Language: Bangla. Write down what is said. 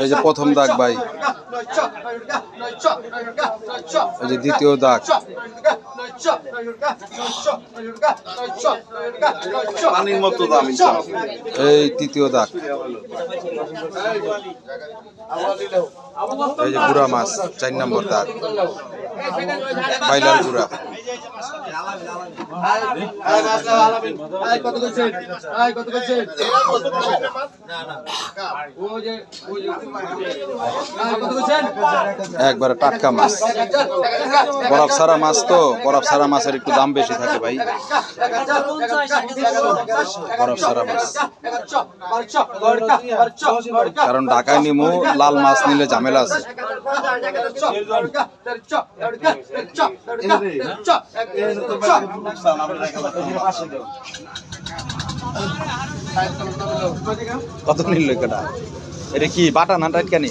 এই যে প্রথম দাগ ভাই, এই যে দ্বিতীয় দাগ, পানির মতো দাম। এই তৃতীয় দাগ, এই যে গুড়া মাছ 4 নম্বর দাগ, বাইলার গুড়া। একবারে টাটকা মাছ, বরফ ছাড়া মাছ তো, বরফ ছাড়া মাছের একটু দাম বেশি থাকে ভাই, বরফ ছাড়া মাছ। কারণ ঢাকায় নিমু লাল মাছ নিলে ঝামেলা আছে। কত নিল এটা? এটা কি বাটা না টাইট কানি?